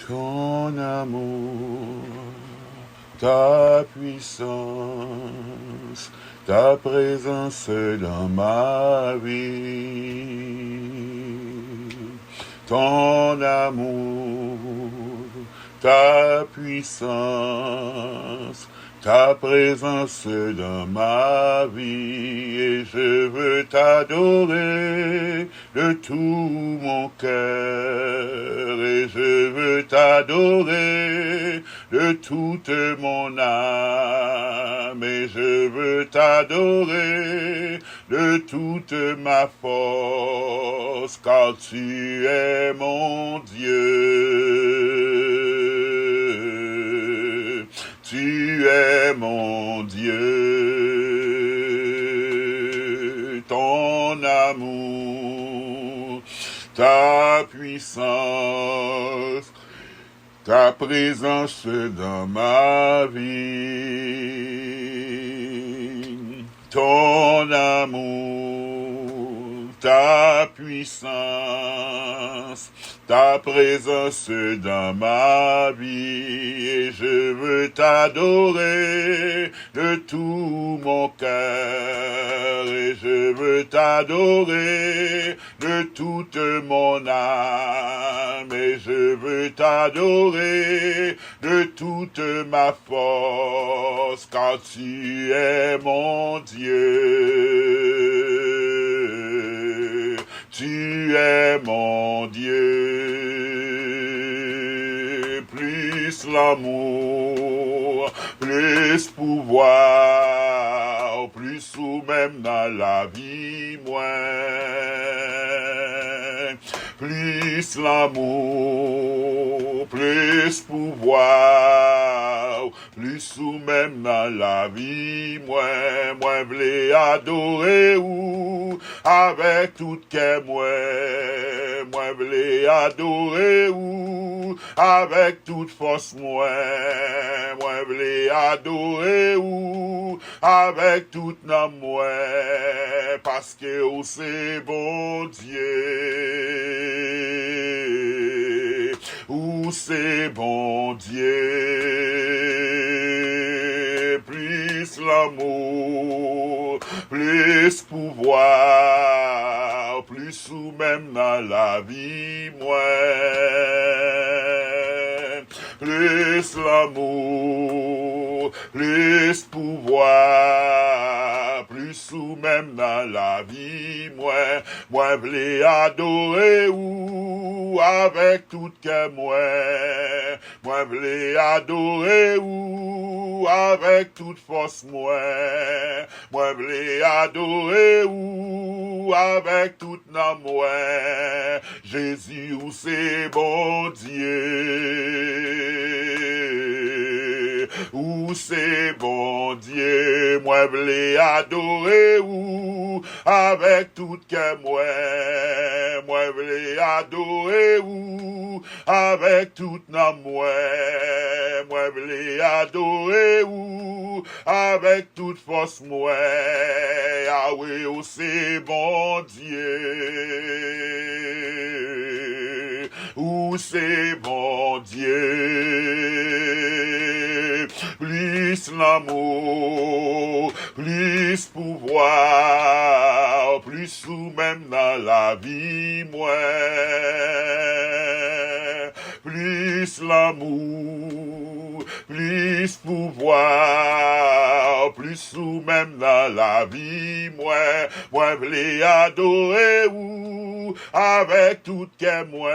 Ton amour, ta puissance, ta présence dans ma vie. Ton amour, ta puissance, ta présence dans ma vie, et je veux t'adorer de tout mon cœur, et je veux t'adorer de toute mon âme, et je veux t'adorer de toute ma force, car tu es mon Dieu. Tu es mon Dieu, ton amour, ta puissance, ta présence dans ma vie, ton amour, ta puissance, ta présence dans ma vie, et je veux t'adorer de tout mon cœur, et je veux t'adorer de toute mon âme, et je veux t'adorer de toute ma force, car tu es mon Dieu. Tu es mon Dieu, plus l'amour, plus pouvoir, plus ou même dans la vie, plus l'amour, plus pouvoir, plus ou même dans la vie, moi v'lais adorer ou avec tout que moi v'lais adorer ou avec toute force moi v'lais adorer ou avec toute nom moi, parce que oh, c'est bon Dieu, ou c'est bon Dieu, plus l'amour, plus pouvoir, plus ou même dans la vie, plus l'amour, plus pouvoir, plus ou même dans la vie, moi v'lais adorer ou avec tout que moi v'lais adorer ou avec toute force moi v'lais adorer ou avec toute nom Jésus ou c'est bon Dieu, ou c'est bon Dieu, moi v'lais adorer ou avec tout que moi v'lais adorer ou avec tout nom moi v'lais adorer ou avec toute force moi, Yahweh ou c'est bon Dieu, ou c'est bon Dieu, plus l'amour, plus pouvoir, plus ou même dans la vie, plus l'amour, plus pouvoir, plus ou même dans la vie, moi v'lais adorer ou avec tout que moi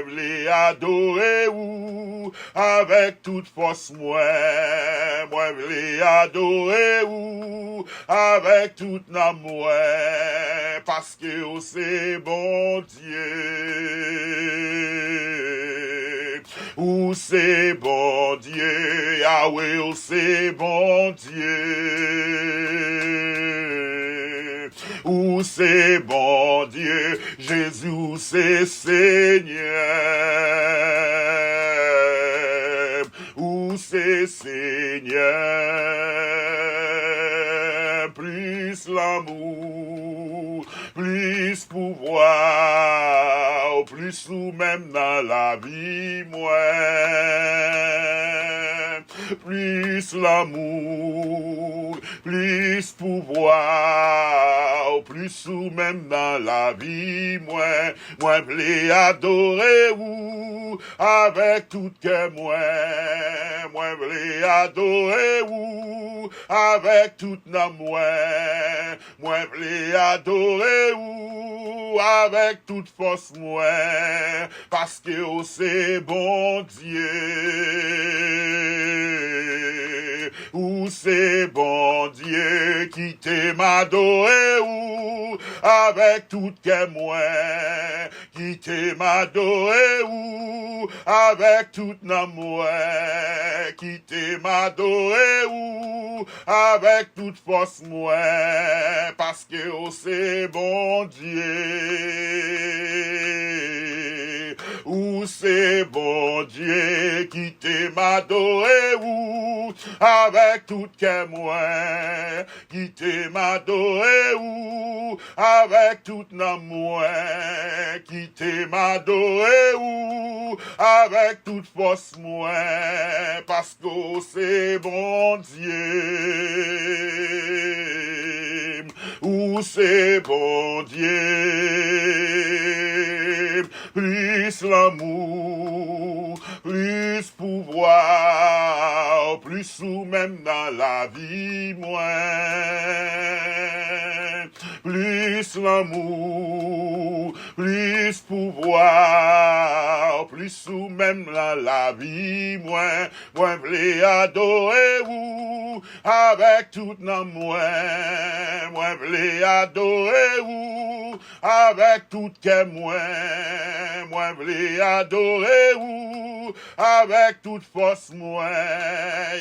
v'lais adorer ou avec toute force moi v'lais adorer ou avec toute nom parce que oh, c'est bon Dieu, ou c'est bon Dieu, Yahweh, oh, c'est bon Dieu, ou c'est bon Dieu, Jésus, c'est Seigneur, ou c'est Seigneur, plus l'amour, plus pouvoir, plus ou même dans dans la vie, moi. Plus l'amour, plus pouvoir, plus ou même dans la vie, moi voulais adorer ou avec tout cœur, moi voulais adorer ou avec tout âme, moi voulais adorer ou avec toute force, moi, parce que oh, c'est bon Dieu. Ou c'est bon Dieu qui t'aime adoré ou avec tout cœur moi qui t'aime adoré ou avec tout âme moi qui t'aime adoré ou avec toute force moi parce que oh, c'est bon Dieu. Ou c'est bon Dieu qui t'aime adoré ou avec tout cœur moi qui t'aime adoré ou avec tout âme moi qui t'aime adoré ou avec toute force moi parce que c'est bon Dieu. Ou c'est bon Dieu. Plus l'amour, plus pouvoir, plus ou même dans la vie, moi. Plus l'amour, plus pouvoir, plus ou même dans la vie, moi voulais adorer vous avec tout dans moi voulais adorer vous avec tout cœur, moi voulais adorer vous avec toute force, moi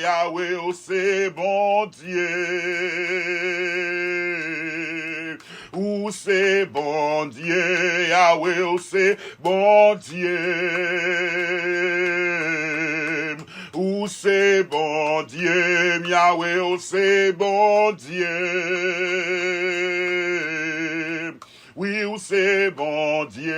Yahweh, oh, c'est bon Dieu. Ou c'est bon Dieu, Yahweh, oh, c'est bon Dieu. Ou c'est bon Dieu, Yahweh, oh, c'est bon Dieu. Oui, où c'est bon Dieu.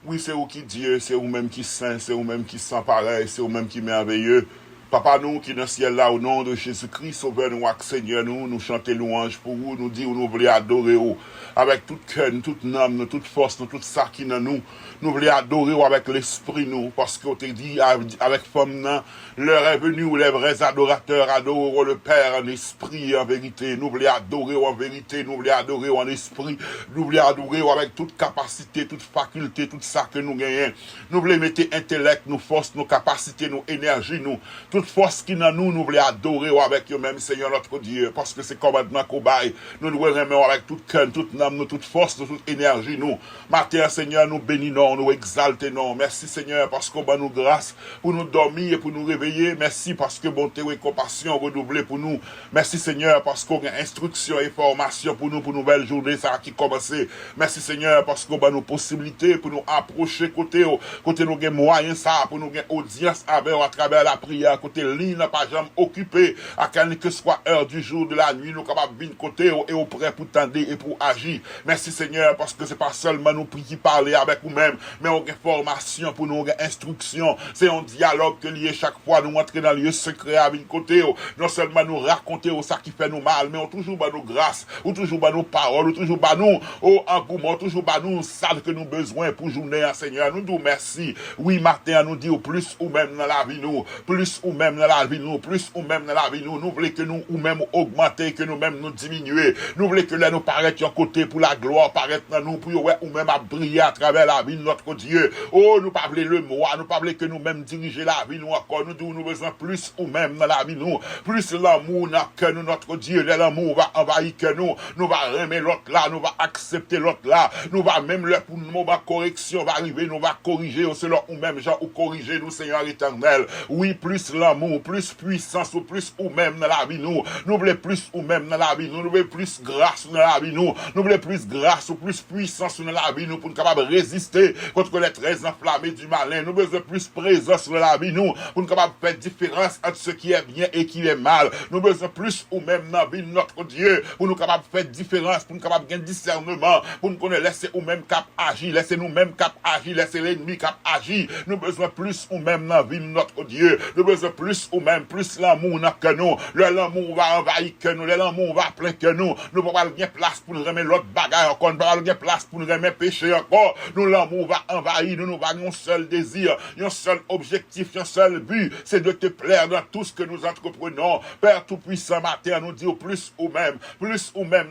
Oui, c'est où qui Dieu, c'est où même qui saint, c'est où même qui sans pareil, c'est où même qui merveilleux. Papa, nous qui dans le ciel là, au nom de Jésus-Christ, sauveur nous, Seigneur, nous chantons louange pour vous, nous disons, nous voulons adorer vous, avec toute cœur, toute âme, toute force, toute ça qui dans nous. Nous voulons adorer vous avec l'esprit, nous, parce qu'on te dit, avec femme, l'heure est venue où les vrais adorateurs adoreront le Père en esprit et en vérité. Nous voulons adorer vous en vérité, nous voulons adorer vous en esprit, nous voulons adorer vous avec toute capacité, toute faculté, tout ça que nous gagnons. Nous voulons mettre intellect, nos forces, nos capacités, nos énergies, nous. Toute force qui dans nous, nous voulons adorer avec eux-mêmes, Seigneur notre Dieu, parce que c'est commandement qu'on baille. Nous nous remettons avec toute cœur, toute âme, toute force, toute énergie, nous. Matin, Seigneur, nous bénissons, nous exaltons. Merci, Seigneur, parce qu'on va nous grâce pour nous dormir et pour nous réveiller. Merci parce que bonté et compassion renouvelée pour nous. Merci, Seigneur, parce qu'on a instruction et formation pour nous, pour une nouvelle journée, ça qui commence. Merci, Seigneur, parce qu'on a nos possibilités pour nous approcher côté nous avons moyens, ça, pour nous avoir audience avec à travers la prière. Côté ligne n'a pas jamais occupé à quelle que soit heure du jour, de la nuit, nous capables de côté et au prêt pour tendre et pour agir. Merci Seigneur parce que c'est pas seulement nous qui parler avec nous-mêmes, mais on a formation pour nous, on a instruction. C'est un dialogue que lié chaque fois nous entrer dans le lieu secret avec côté. Non seulement nous raconter ça qui fait nous mal, mais on toujours bat nos grâces, ou toujours bat nos paroles, ou toujours bat nous au engouement, toujours bat nous ça que nous besoin pour journée, Seigneur. Nous disons merci. Oui, matin, nous dit au plus ou même dans la vie nous, plus ou même dans la vie nous, plus ou même dans la vie nous voulons que nous ou même augmenter, que nous même nous diminuer. Nous voulons que là nous paraître en côté pour la gloire, paraître dans nous, pour ouais, ou même à briller à travers la vie de notre Dieu. Oh, nous pas le moi, nous pas que nous même diriger la vie nous encore, nous disons nous besoin plus ou même dans la vie nous, plus l'amour dans que nous, notre Dieu, l'amour va envahir que nous va remettre l'autre là, nous va accepter l'autre là, nous va même le pour nous, va correction va arriver, nous va corriger, selon ou même genre ou corriger nous, Seigneur éternel. Oui, plus l'amour, plus puissance, ou plus ou même dans la vie nous voulons plus ou même dans la vie nous voulons plus grâce dans la vie nous voulons voulons plus grâce ou plus puissance dans la vie, nous, pour nous capables de résister contre les traits enflammés du malin. Nous besoin plus présence dans la vie, nous, pour nous capables de faire différence entre ce qui est bien et qui est mal. Nous besoin plus ou même dans la vie de notre Dieu, pour nous capables de faire différence, pour nous capables de gagner discernement, pour nous connaître, laisser ou même cap agir, laisser nous-mêmes cap agir, laisser l'ennemi cap agir. Nous besoin plus ou même dans la vie de notre Dieu. Nous besoin plus ou même plus l'amour dans que nous. L'amour va envahir que nous, l'amour va plein que nous. Nous ne pouvons pas avoir place pour nous remettre l'autre bagaille encore, nous ne pouvons pas avoir place pour nous remettre péché encore. Nous, l'amour va envahir, nous avons un seul désir, un seul objectif, un seul but, c'est de te plaire dans tout ce que nous entreprenons. Père Tout-Puissant, matin, nous dit plus ou même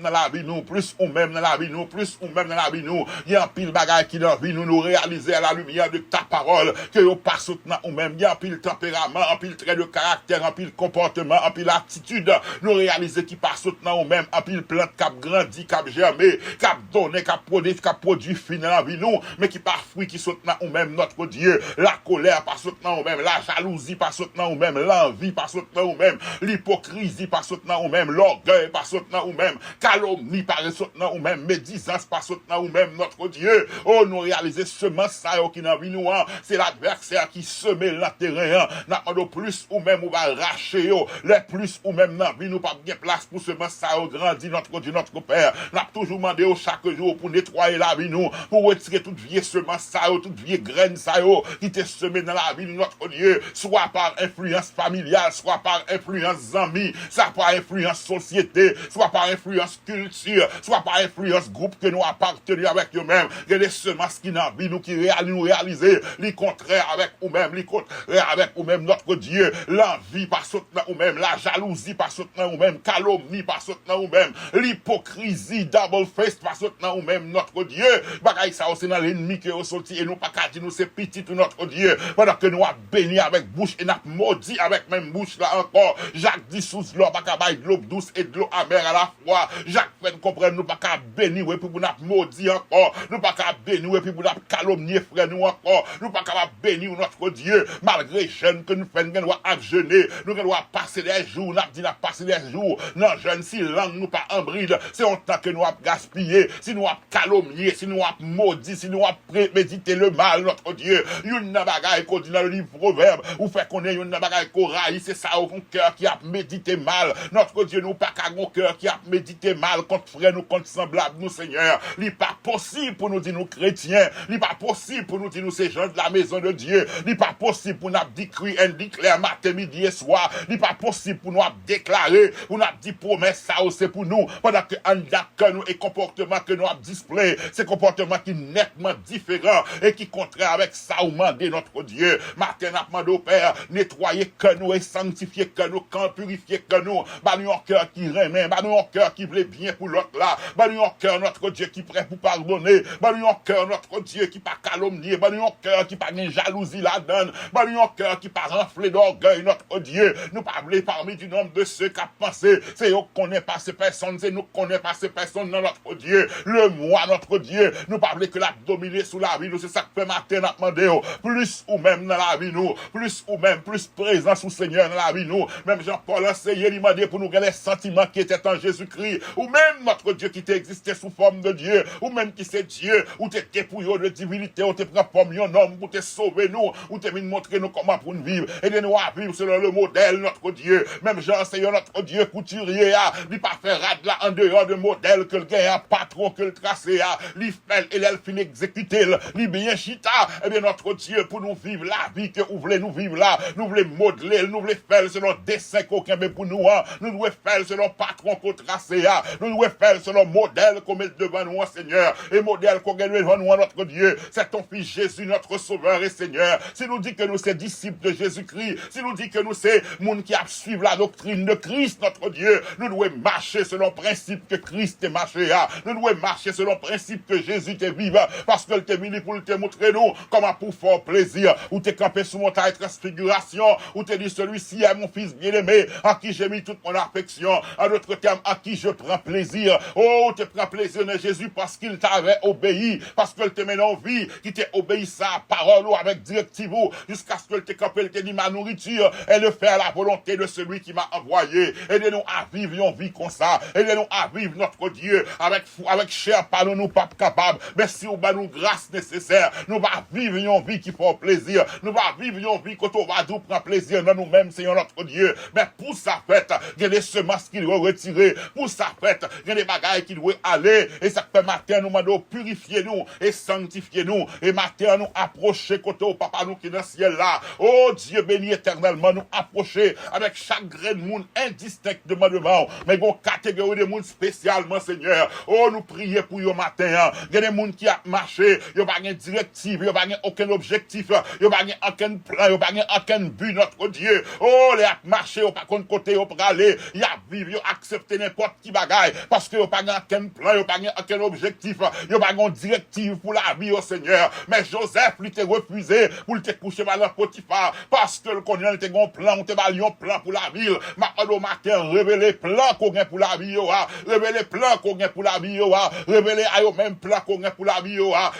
dans la vie, nous, plus ou même dans la vie, nous, plus ou même dans la vie, nous. Il y a un pile bagaille qui dans la vie, nous réaliser à la lumière de ta parole, que nous pas soutenant ou même, il y a un pile tempérament, un pile trait de caractère, un pile comportement, un pile attitude, nous réaliser qui pas soutenant ou même, un pile plante qui a grandi, qui a germé, qui a donné, qui a produit fin dans la vie, nous, mais qui par fruit qui soutenant ou même notre Dieu, la colère pas soutenant ou même, la jalousie pas soutenant ou même, l'envie pas soutenant ou même, l'hypocrisie pas soutenant ou même, l'orgueil pas soutenant ou même, calomnie pas soutenant ou même, médisance pas soutenant ou même, notre Dieu, oh, nous réaliser semence ça qui dans vie nous, c'est l'adversaire qui semait le terrain, n'a pas de plus ou même ou va racher, les plus ou même dans vie nous pas bien place pour semence ça grandir notre Dieu, notre Père, n'a toujours demandé chaque jour pour nettoyer la vie nous, pour retirer toute vieille semence ça, toute vieille graine ça, qui t'est semé dans la vie de notre Dieu, soit par influence familiale, soit par influence amis, soit par influence société, soit par influence culture, soit par influence groupe que nous appartenons avec eux-mêmes. Il y a des semences qui dans la vie nous qui nous réaliser les contraires avec nous-mêmes, les contraires avec nous-mêmes, notre Dieu, l'envie par soutenant nous-mêmes, la jalousie par soutenant nous-mêmes, calomnie par soutenant nous-mêmes, l'hypocrisie, double face par soutenant nous-mêmes, notre Dieu. Bagaille ça aussi dans l'ennemi qui est sorti et nous pas qu'à dire nous c'est petit tout notre Dieu. Pendant que nous a béni avec bouche et nous a maudit avec même bouche là encore. Jacques dit sous l'eau pas qu'à bailler de l'eau douce et de l'eau amère à la fois. Jacques fait comprendre nous pas qu'à bénir et puis nous a maudit encore. Nous pas qu'à bénir et puis nous a calomnier frère nous encore. Nous pas qu'à bénir notre Dieu malgré jeûne que nous faisons nous à jeûner. Nous doit passer des jours, nous a dit passer des jours. Non jeûne si langue nous pas en bride, c'est un temps que nous a gaspillé, si nous a calomnié, si nous a maudit, si nous a prémédité le mal notre Dieu. Une bagaille qu'on dit dans le livre Proverbe, ou fait qu'on ait une bagaille qu'on raille, c'est ça au cœur qui a médité mal. Notre Dieu nous pas qu'à un cœur qui a médité mal contre frère nous, contre semblable nous Seigneur. Il n'est pas possible pour nous dire nous chrétiens, il n'est pas possible pour nous dire nous ces gens de la maison de Dieu, il n'est pas possible pour nous décrire et déclarer matin, midi et soir, il n'est pas possible pour nous déclarer, pour nous dire promesse ça c'est pour nous, pendant que que nous et comportement que nous avons display, c'est comportement qui nettement différent et qui contraire avec ça ou mandé notre Dieu. Matin n'a demandé au Père, nettoyer que nous et sanctifier que nous, quand purifier que nous, bah nous un cœur qui remet, bah nous un cœur qui voulait bien pour l'autre là, bah nous un cœur notre Dieu qui prêt pour pardonner, bah nous un cœur notre Dieu qui pas calomnier, bah nous un cœur qui pas une jalousie la donne, bah nous un cœur qui pas renflé d'orgueil notre Dieu. Nous parler parmi du nombre de ceux qui a pensé, c'est eux qu'on connaît pas ces personnes, c'est nous connaît pas ces personnes dans notre Dieu. Le moi notre Dieu, nous parler que la dominer sous la vie nous, c'est ça que fait matin n'a demandé plus ou même dans la vie nous, plus ou même plus présent sous Seigneur dans la vie nous. Même Jean-Paul enseigné, il m'a dit pour nous gagner les sentiments qui étaient en Jésus-Christ, ou même notre Dieu qui existé sous forme de Dieu, ou même qui c'est Dieu, ou t'es dépouillé de divinité, ou t'es pris forme un homme pour te sauver nous, ou t'es venu montrer nous comment pour nous vivre, et de nous à vivre selon le modèle notre Dieu. Même Jean-Seigneur notre Dieu couturier, il pas fait rad là en dehors de modèle que le gars patron que le tracé, il fait et il finit exécuter, il bien chita, et bien notre Dieu pour nous vivre la vie que vous voulez nous vivre là, nous voulons modeler, nous voulons faire selon dessin qu'aucun pour nous, nous voulons faire selon patron qu'on tracé, nous voulons faire selon modèle qu'on met devant nous, Seigneur, et modèle qu'on gagne devant nous, notre Dieu, c'est ton fils Jésus, notre sauveur et Seigneur. Si nous dit que nous sommes disciples de Jésus-Christ, si nous dit que nous sommes monde qui a suivi la doctrine de Christ, notre Dieu, nous devons marcher selon le principe que Christ est marché, nous devons marcher selon le principe que Jésus est vivant, parce que t'es venu pour te montrer nous comment pour faire plaisir, ou t'es campé sous montagne transfiguration, ou t'es dit celui-ci est mon fils bien-aimé, à qui j'ai mis toute mon affection, en d'autres termes, à qui je prends plaisir. Oh, tu prends plaisir de Jésus parce qu'il t'avait obéi, parce qu'il te met en vie, qui t'est obéi sa parole ou avec directive, jusqu'à ce que t'es campé, il te dit ma nourriture, et de faire la volonté de celui qui m'a envoyé. Aidez-nous à vivre une vie comme ça, aidez-nous à vivre notre Dieu, avec chair, pas nous pas capables. Mais si on va nous grâce nécessaire, nous va vivre une vie qui fait plaisir. Nous va vivre une vie quand on va nous prendre plaisir dans nous-mêmes, Seigneur notre Dieu. Mais pour sa fête, il y a des semences qui doivent retirer. Pour sa fête, il y a des bagailles qui doivent aller. Et ça fait matin, nous demandons purifier nous et sanctifier nous. Et matin, nous approcher côté au papa nous qui est dans le ciel là. Oh Dieu béni éternellement, nous approcher avec chaque grain de monde indistinctement devant. Mais une catégorie de monde spécialement, Seigneur. Oh, nous prions pour eux matin. Il y a des gens qui ont marché. Il n'y a pas de directive. Il n'y a pas aucun objectif. Il n'y a pas aucun plan. Il n'y a pas aucun but, notre Dieu. Oh, les a marché. Il n'y a pas de côté. Il n'y a aller. Il y a vivre. Il y a accepté n'importe qui bagaille. Parce qu'il n'y a pas aucun plan. Il n'y a pas aucun objectif. Il n'y a pas de directive pour la vie, au Seigneur. Mais Joseph, lui, t'a refusé pour te coucher mal dans Potiphar. Parce que le connaît, il t'a un plan. Il t'a un plan pour la ville. Maintenant, matin, révéler plan qu'on a pour la vie. Révéler plan qu'on a pour la vie. Révéler à eux même plan qu'on a pour la vie.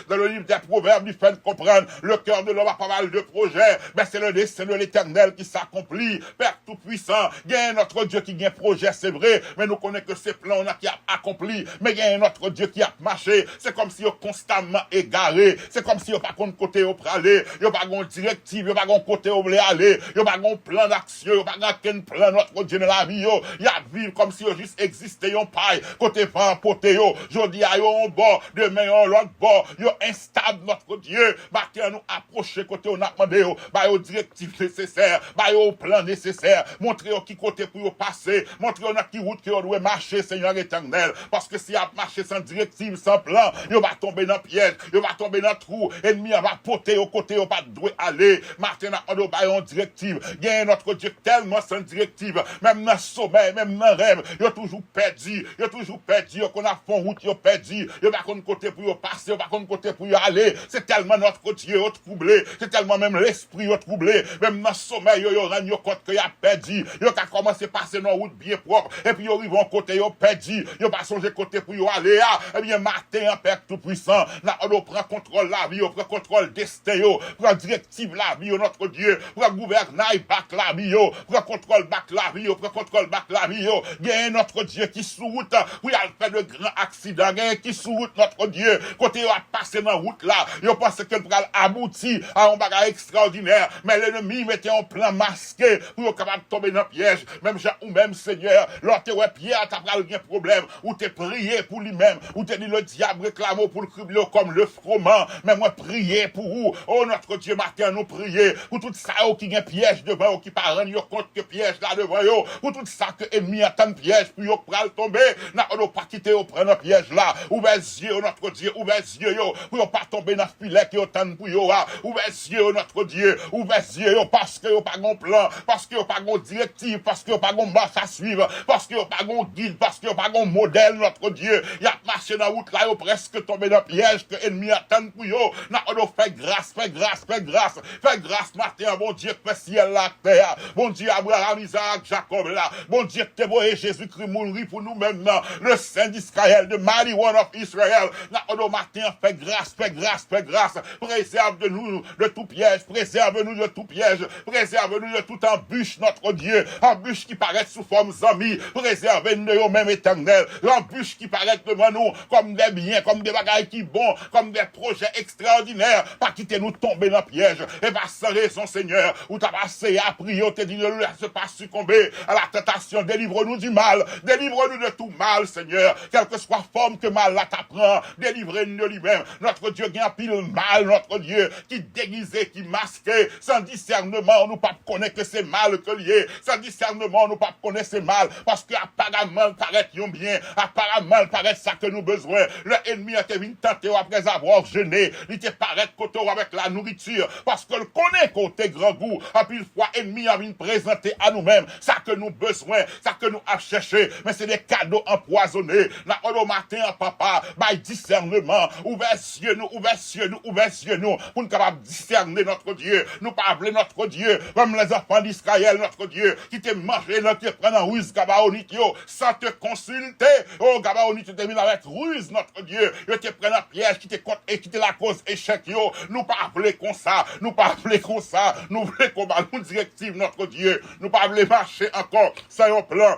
Dans le livre des Proverbes, il fait comprendre le cœur de l'homme a pas mal de projets. Mais c'est le dessein de l'Éternel qui s'accomplit. Père Tout-Puissant, il y a notre Dieu qui a un projet, c'est vrai. Mais nous connaissons que ces plans qui a accompli. Mais il y a notre Dieu qui a marché. C'est comme si on constamment égaré. C'est comme si on pas de côté au praler. Il n'y a pas de directive. Il n'y a pas de côté où voulait aller. Il n'y a pas de plan d'action. Il n'y a pas de plan notre Dieu dans la vie. Il y a vivre comme si on juste existait un paille. Côté vent, poté, je dis à un bord, demain on l'autre bord. Yo instable notre Dieu. Matin nous approcher côté on a demandé. Bah aux directives nécessaires. Bah au plan nécessaire. Montrer qui côté pour passer. Montrer on a qui route que on doit marcher, Seigneur éternel. Parce que si on marche sans directive, sans plan, on va tomber dans le piège. On va tomber dans le trou. Ennemi va poter au côté, on va doit aller. Matin on doit une directive. Il y a notre Dieu tellement sans directive. Même dans le sommeil, même dans le rêve, il a toujours perdu. Il a toujours perdu. Qu'on a fond route, il a perdu. Il va qu'on côté pour passer, il va qu'on côté pour aller. C'est tellement notre Dieu troublé. C'est tellement même l'esprit troublé. Même dans le sommeil, il y a compte qu'il a perdu. Il a commencé à passer dans la route bien propre. Et puis il arrive en côté, il a perdu. Il a pas changé côté pour aller. Eh bien, matin, en Père Tout-Puissant, on prend contrôle la vie, on prend contrôle destin, on prend directive la vie, notre Dieu, on prend gouvernail back la vie, on prend contrôle back la vie, on prend contrôle back la vie. Il y a notre Dieu qui sous route, où il a fait de grands accidents, il y a qui sous route, notre Dieu, côté il a passé dans la route là, il pense qu'elle pourra aboutir à un bagage extraordinaire, mais l'ennemi mettait un plan masqué pour capable de tomber dans le piège, même Jean ou même Seigneur, lorsque Pierre t'as pas un problème, ou t'es prié pour lui-même, ou t'es dit le diable réclame pour le cribler comme le froment, mais moi prier pour vous, oh notre Dieu matin nous prier, pour tout ça qui a un piège devant, ou qui pas rendre compte que piège là devant yo, pour tout ça que ennemi attend piège, puis yo pral tomber, n'a pas quitter au prendre piège là, ouvrez les yeux notre Dieu, ouvrez les yeux yo, pour pas tomber dans le filet qui attend pour yo, ouvrez les yeux notre Dieu, ouvrez les yeux yo, parce que yo pas un plan, parce que yo pas une directive, parce que yo pas une marche à suivre, parce que yo pas un guide, parce que yo pas un modèle notre Dieu, y a marché dans la route là, yo presque tombé dans le piège que ennemi attend pour yo, n'a pas fait grâce, fait grâce, fait grâce, fait grâce matin, bon Dieu, fait ciel la terre, bon Dieu, Abraham, Isaac, Jacob là, bon Dieu, te voyé Jésus-Christ mourir pour nous maintenant, le Saint d'Israël, the mighty one of Israel, n'a pas matin, fait grâce, fait grâce, fait grâce, préserve de nous de tout piège, préserve-nous de tout piège, préserve-nous de tout embûche, notre Dieu, embûche qui paraît sous forme d'amis, préserve-nous de nous même éternel, embûche qui paraît devant nous comme des biens, comme des bagailles qui bons, comme des projets extraordinaires, pas quitter nous tomber dans le piège, et pas sans raison, Seigneur, où t'as passé à prier, on t'a dit ne laisse pas succomber à la tentation, délivre-nous du mal, délivre-nous de tout mal, Seigneur, quelle que soit forme que mal là t'apprend, délivre-nous de lui-même, notre Dieu qui a pile mal, notre Dieu, qui déguisé, qui masqué, sans discernement, nous pas connaître que c'est mal que lié, sans discernement, nous pas connaître c'est mal, parce que apparemment, paraît bien, apparemment, paraît ça que nous besoin, le ennemi a été venu tenter après avoir jeûné, il te paraît côté avec la nourriture, parce que le connaît côté grand goût, à plus fois ennemi a venu présenter à nous-mêmes, ça que nous besoin, ça que nous avons cherché, mais c'est des cadeaux empoisonnés, la au matin, papa, by discernement, ouvert yeux nous, pour nous capables de discerner notre Dieu, nous pas appeler notre Dieu, comme les enfants d'Israël, notre Dieu, qui te mangé, qui te prend en ruse, Gabaonite, sans te consulter, oh, Gabaonite, tu te mis avec ruse, notre Dieu, tu te prend en piège, qui te compte et qui te la cause échec, yo, nous pas appeler comme ça, nous voulons combattre une directive, notre Dieu, nous pas appeler marcher encore, ça y est, plan.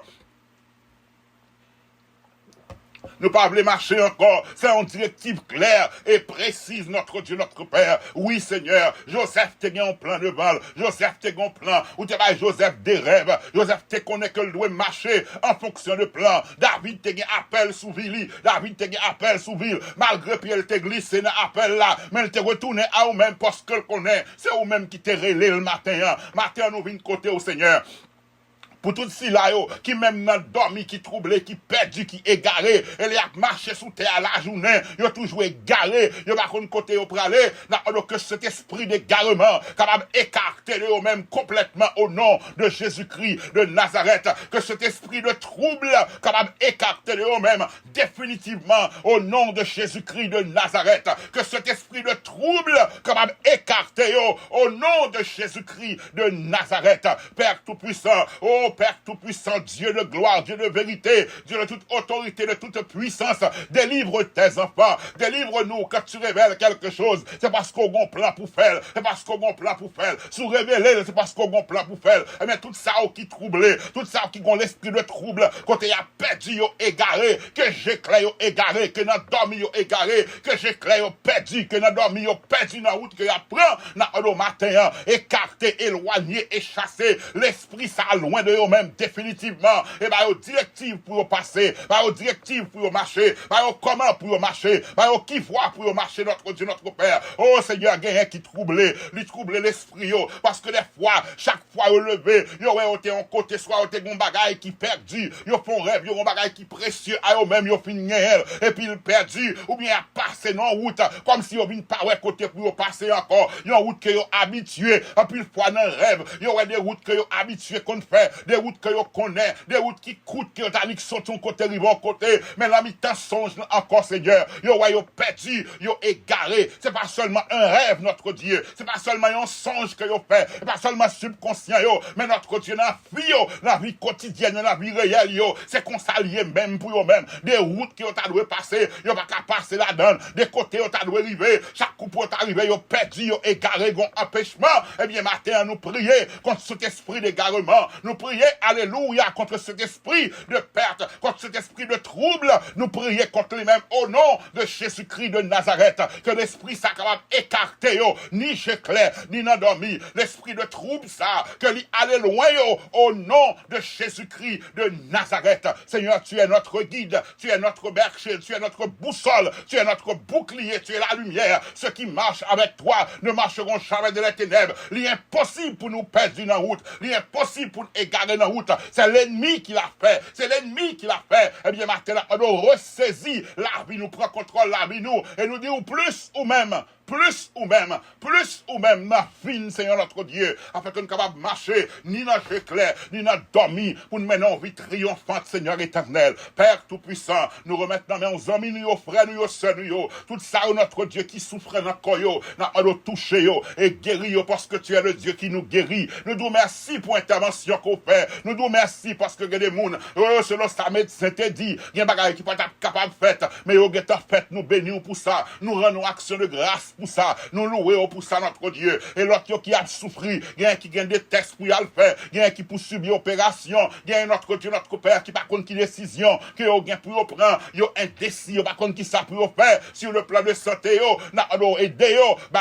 Nous pas voulons marcher encore. C'est une directive claire et précise, notre Dieu, notre Père. Oui, Seigneur. Joseph te gagne un plan de vol. Joseph te gagne un plan. Ou te bail Joseph des rêves. Joseph te connaît que le doit marcher en fonction de plan. David te gagne appel sous ville. David te gagne appel sous ville. Malgré puis elle te glissé dans appel là. Mais elle te retourné à ou même parce que le connaît. C'est ou même qui te relé le matin. Matin, nous venons côté au Seigneur. Pour tout si là, qui même dans dormi, qui troublé, qui perdu, qui égaré, et les a marché sous terre à la journée, ils toujours égaré, ils pas contre côté au pralé, alors que cet esprit d'égarement, capable d'écarter eux-mêmes complètement au nom de Jésus-Christ de Nazareth, que cet esprit de trouble, capable d'écarter eux-mêmes définitivement au nom de Jésus-Christ de Nazareth, que cet esprit de trouble, capable d'écarter au nom de Jésus-Christ de Nazareth, Père Tout-Puissant, oh Père Tout-Puissant, Dieu de gloire, Dieu de vérité, Dieu de toute autorité, de toute puissance, délivre tes enfants, délivre-nous quand tu révèles quelque chose, c'est parce qu'on a un plan pour faire, c'est parce qu'on a un plan pour faire, sous révéler, c'est parce qu'on a un plan pour faire, et bien tout ça qui troublé, tout ça qui ont l'esprit de trouble, quand il y a perdu, égaré, que j'éclaire égaré, que n'a dormi égaré, que j'éclaire perdu, que n'a dormi perdu dans la route, que y a prend dans le matin, écarté, éloigné et chassé, l'esprit ça loin de eux-mêmes définitivement, et bah aux directives pour passer, bah aux directives pour marcher, bah aux comment pour marcher, bah aux qui voit pour marcher notre Dieu, notre Père. Oh Seigneur, il y a qui troublé, lui troubler l'esprit, parce que des fois, chaque fois au lever, il y aurait été en côté, soit au un bagaille qui perdu, ils font rêve, ils ont un bagaille qui précieux à eux-mêmes, ils finissent et puis ils perdu, ou bien passer dans route, comme si ils viennent pas ouais côté pour passer encore, ils ont route qu'ils ont habitué, et puis une fois dans le rêve, il y aurait des routes qu'ils ont habitué qu'on fait, des routes que vous connaissez, des routes qui coûtent, qui sont de côté, rivant côté, mais la mi-temps songe encore, Seigneur, vous perdu, vous égaré, c'est pas seulement un rêve, notre Dieu, c'est pas seulement un songe que vous fait, c'est pas seulement subconscient, mais notre Dieu, dans la vie quotidienne, dans la vie réelle, c'est qu'on s'allie même pour vous-même, des routes qui ont dû passer, vous pas qu'à passer là-dedans, des côtés où vous dû arriver, chaque coup pour arriver, vous perdu, vous égaré, vous empêchement, eh bien, matin, nous prier contre cet esprit d'égarement, nous prier, alléluia, contre cet esprit de perte, contre cet esprit de trouble, nous prier contre lui-même au nom de Jésus-Christ de Nazareth, que l'esprit ça capable écarter, ni chez clair, ni n'endormi, l'esprit de trouble ça, que lui aller loin, au nom de Jésus-Christ de Nazareth. Seigneur, tu es notre guide, tu es notre berger, tu es notre boussole, tu es notre bouclier, tu es la lumière. Ceux qui marchent avec toi ne marcheront jamais de la ténèbres. L'impossible pour nous perdre dans la route, l'impossible pour nous égarer dans la route, c'est l'ennemi qui l'a fait, c'est l'ennemi qui l'a fait. Eh bien, maintenant, on nous ressaisit la vie, nous prend contrôle la vie, nous, et nous dit plus ou même, ma fine, Seigneur notre Dieu, afin que nous capables de marcher, ni dans le clair, ni dans le dormi, pour nous mener en vie triomphante, Seigneur éternel. Père Tout-Puissant, nous remettons dans nos amis, nos frères, nos sœurs, tout ça, notre Dieu qui souffre dans le corps, nous toucher, et guérir, parce que tu es le Dieu qui nous guérit. Nous nous merci pour l'intervention qu'on fait. Nous nous merci parce que il y a des gens, selon sa médecin te dit, il y a des choses qui ne sont pas capables de faire, mais ils ont fait, nous bénissons pour ça, nous rendons action de grâce pour ça, nous louons pour ça notre Dieu. Et l'autre qui a souffert, il y a qui gagne des tests pour y le faire, il y a qui pour subir opération, il y a notre Dieu, notre Père qui par contre qui décision, qui a gain pour prendre, il y a indécis, par contre qui ça pour faire sur le plan de santé, aider,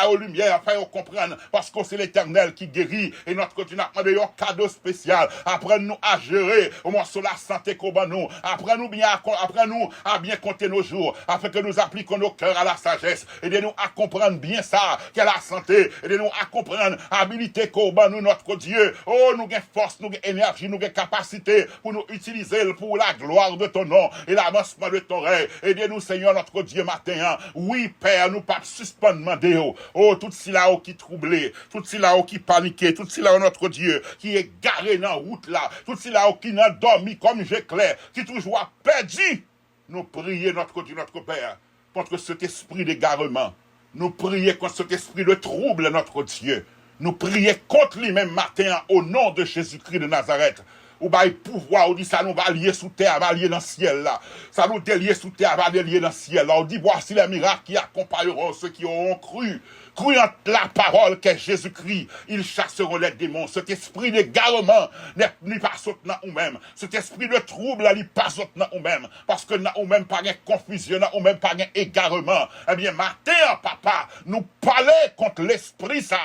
aux lumières, afin de comprendre, parce que c'est l'Éternel qui guérit, et notre Dieu n'a demandé un cadeau spécial, apprends-nous à gérer, au moins sur la santé qu'on va nous, apprends-nous à bien compter nos jours, afin que nous appliquions nos cœurs à la sagesse, aidez-nous à comprendre bien ça, qu'est la santé, aidez-nous à comprendre, habilité qu'on va nous, notre Dieu, oh, nous avons force, nous avons énergie, nous avons capacité, pour nous utiliser pour la gloire de ton nom, et l'avancement de ton règne, aidez-nous, Seigneur, notre Dieu, matin, oui, Père, nous pas suspendre, demander, oh, tout cela qui troublé, tout cela qui paniqué, tout cela, notre Dieu, qui est garé dans la route là, tout cela qui n'a dormi comme j'éclaire, qui toujours perdu, nous prions notre Dieu, notre Père, contre cet esprit d'égarement, nous prions contre cet esprit de trouble, notre Dieu, nous prions contre lui-même matin au nom de Jésus-Christ de Nazareth. ou bail pouvoir, ou dit ça nous va lier sous terre, va lier dans le ciel là. Ça nous délier sous terre, va délier dans le ciel là. On dit voici les miracles qui accompagneront ceux qui auront cru en la parole qu'est Jésus-Christ, ils chasseront les démons. Cet esprit d'égarement n'est pas sauté dans nous-mêmes. Cet esprit de trouble n'est pas sauté dans nous-mêmes. Parce que nous même pas de confusion, nous même pas d'égarement. Eh bien, matin, papa, nous parlons contre l'esprit ça.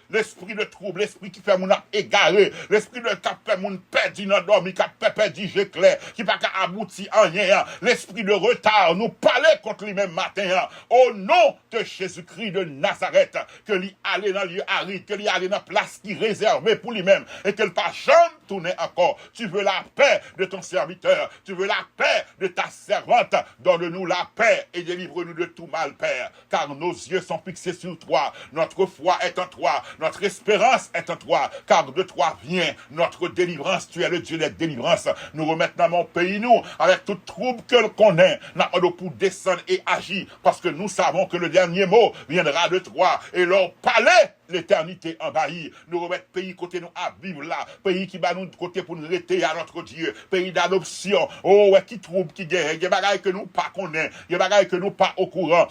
L'esprit de trouble, l'esprit qui fait mon égaré, l'esprit de qui fait mon perdu dans dormi, qui fait perdu jeu clair, qui pas abouti en rien, l'esprit de retard, nous parler contre lui-même matin, au nom de Jésus-Christ de Nazareth, que lui aller dans le lieu aride, que lui aller dans la place qui est réservée pour lui-même, et que le pas jamais tourner encore. Tu veux la paix de ton serviteur, tu veux la paix de ta servante, donne-nous la paix et délivre-nous de tout mal, Père, car nos yeux sont fixés sur toi, notre foi est en toi, notre espérance est en toi, car de toi vient notre délivrance. Tu es le Dieu des délivrances. Nous remettons dans mon pays, nous, avec toute trouble que l'on connaît, nous pour descendre et agir, parce que nous savons que le dernier mot viendra de toi, et leur palais l'éternité envahie. Nous remettons pays côté nous à vivre là, pays qui va nous côté pour nous rester à notre Dieu, pays d'adoption. Oh ouais, qui trouble, qui guerre, il y a des bagailles que nous pas connaissons, il y a des bagailles que nous pas au courant.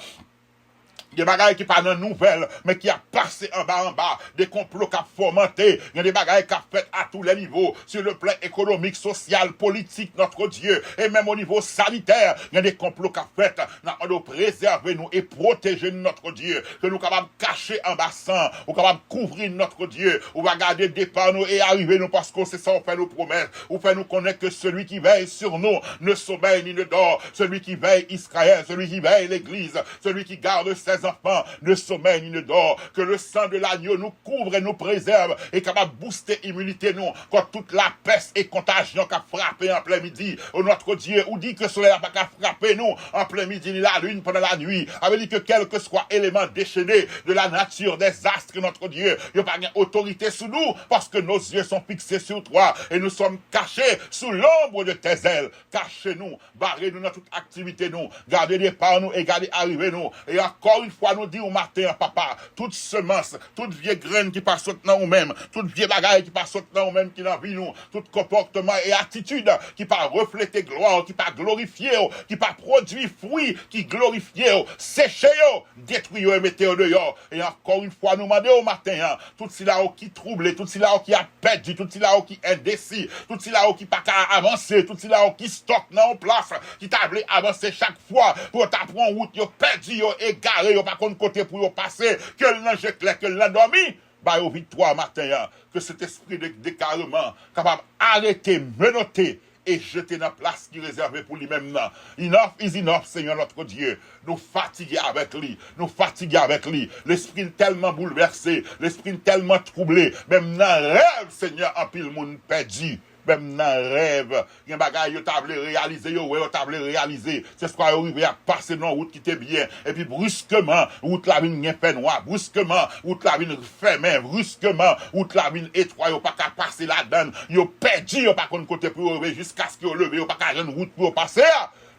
Il y a des bagailles qui pas dans nouvelles, mais qui a passé en bas, des complots qui a fomenté, il y a des bagailles qui a fait à tous les niveaux, sur le plan économique, social, politique, notre Dieu, et même au niveau sanitaire, il y a des complots qui a fait, on doit préserver nous et protéger notre Dieu, que nous capables de cacher en bassin, ou capables de couvrir notre Dieu, ou va garder départ nous et arriver nous parce qu'on sait ça, on fait nos promesses, ou fait nous connaître que celui qui veille sur nous ne sommeille ni ne dort, celui qui veille Israël, celui qui veille l'Église, celui qui garde ses enfants ne sommeille ni ne dort, que le sang de l'agneau nous couvre et nous préserve et capable de booster l'immunité nous contre toute la peste et contagion qui a frappé en plein midi. Oh, notre Dieu, ou dit que cela n'a pas qu'à frapper nous en plein midi ni la lune pendant la nuit. Avait dit que quel que soit élément déchaîné de la nature des astres, notre Dieu, il n'y a pas d'autorité sous nous parce que nos yeux sont fixés sur toi et nous sommes cachés sous l'ombre de tes ailes. Cachez-nous, barrez-nous dans toute activité nous, gardez les par nous et gardez arriver nous. Et encore une fois, nous dit au matin, papa, toute semence, toute vieille graine qui passe dans nous-mêmes, toute vieille bagaille qui passe dans nous-mêmes, qui dans vie nous, tout comportement et attitude qui pas refléter gloire, qui pas glorifier, qui pas produire fruit, qui glorifier, sécher, détruire et mettre dehors. Et encore une fois, nous demandons au matin, tout cela qui trouble, tout cela qui a perdu, tout cela qui est indécis, tout cela qui pas qu'à avancer, tout cela qui stocke dans place, qui t'a voulu avancer chaque fois pour t'apprendre route, perdu, égaré, pas contre côté pour passer, que l'ange clair, que l'endormi, bah, au victoire matin, que cet esprit de décarrement, capable d'arrêter, menotter, et jeter dans la place qui est réservée pour lui-même. Enough is enough, Seigneur notre Dieu. Nous fatiguer avec lui. Nous fatiguer avec lui. L'esprit tellement bouleversé. L'esprit tellement troublé. Même dans le rêve, Seigneur, en pile monde perdu. Même dans le rêve, il y a des bagages qui ont réalisé, c'est ce qu'on a arrivé à passer dans la route qui était bien. Et puis brusquement, route la ville fait noir, brusquement, route la ville fermée, brusquement, route la ville étroite, il pas qu'à passer là-dedans, il a perdu, il pas contre côté pour lever jusqu'à ce qu'il levé, il pas qu'à une route pour passer.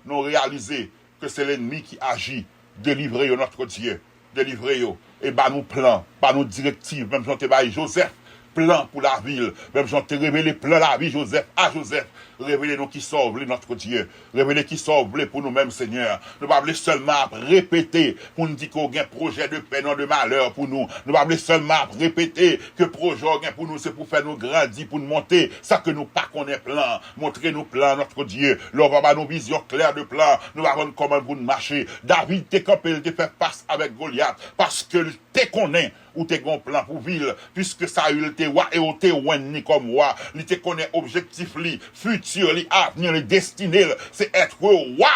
Nous réaliser que c'est l'ennemi qui agit, délivrer notre Dieu, délivrer et bah nous plan, bah nous directives, même si on Joseph. Plan pour la ville. Même j'en t'ai révélé plan la vie, Joseph, à Joseph. Révélez-nous qui sauve notre Dieu. Révélez qui sauve pour nous-mêmes, Seigneur. Nous ne pas seulement répéter pour nous dire qu'on a un projet de paix, non de malheur pour nous. Nous ne pas seulement répéter que le projet pour nous, c'est pour faire nous grandir, pour nous monter. Ça que nous pas qu'on est plan. Montrez-nous plan, notre Dieu. Là, on va avoir nos visions claires de plan. Nous allons comment pour nous marcher. David t'es campé, il t'a fait face avec Goliath. Parce que t'es qu'on est. Ou t'es gon plan pour ville, puisque ça il te wa et ou te ni comme roi, il te connaît objectif li, futur li, avenir li, destiné, c'est être roi,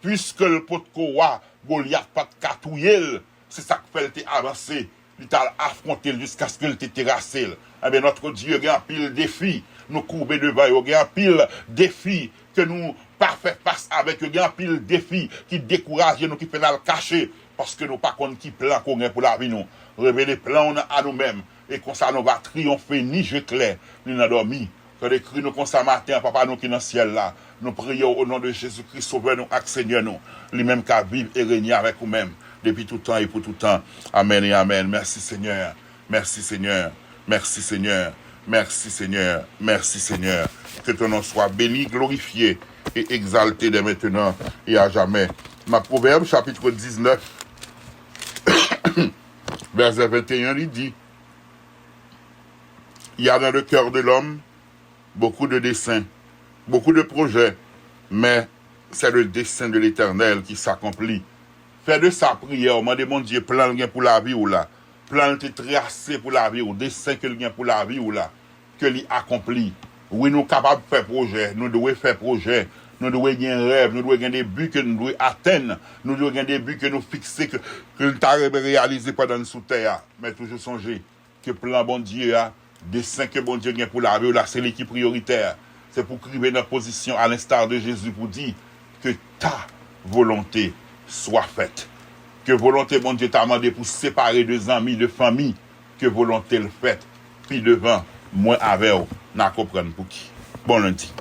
puisque le pot de roi, Goliath pas de catouiller, c'est ça qui fait te avancer, il t'a affronté jusqu'à ce qu'il te terrassé. Eh bien notre Dieu, il y a un pile défi, nous courber devant, il y a un pile défi que nous pas fait face avec, il y a un pile défi qui décourage nous, qui fait nous le cacher, parce que nous pas contre qui plan qu'on a pour la vie nous. Révéler plan à nous-mêmes. Et comme ça, nous va triompher ni jeu clair, ni dans dormi. Que les cris nous comme ça matin, papa nous qui dans le ciel là. Nous prions au nom de Jésus-Christ, sauvez-nous, avec Seigneur nous. Lui-même qui vivre et régner avec nous-mêmes. Depuis tout temps et pour tout temps. Amen et amen. Merci Seigneur. Merci Seigneur. Merci Seigneur. Merci Seigneur, merci Seigneur. Que ton nom soit béni, glorifié et exalté dès maintenant et à jamais. Ma Proverbe chapitre 19, verset 21, il dit, il y a dans le cœur de l'homme beaucoup de desseins, beaucoup de projets, mais c'est le dessein de l'Éternel qui s'accomplit. Fais de sa prière, demandez mon Dieu, plan le gain pour la vie ou là, plan te tracé pour la vie ou dessein que le gain pour la vie ou là, que l'y accomplit. Oui, nous sommes capables de faire projet, nous devons faire projet, nous devons avoir un rêve, nous devons avoir des buts que nous devons atteindre, nous devons avoir des buts que nous fixons, que nous avons réalisé pendant nous sous terre. Mais toujours songer que plan bon Dieu a, dessein que bon Dieu gagne pour la vie, là, c'est l'équipe prioritaire. C'est pour crier notre position à l'instar de Jésus pour dire que ta volonté soit faite. Que volonté, bon Dieu, t'a demandé pour séparer deux amis, de famille, que volonté le faite. Puis devant, moi avec vous, n'a comprendre pour qui. Bon lundi.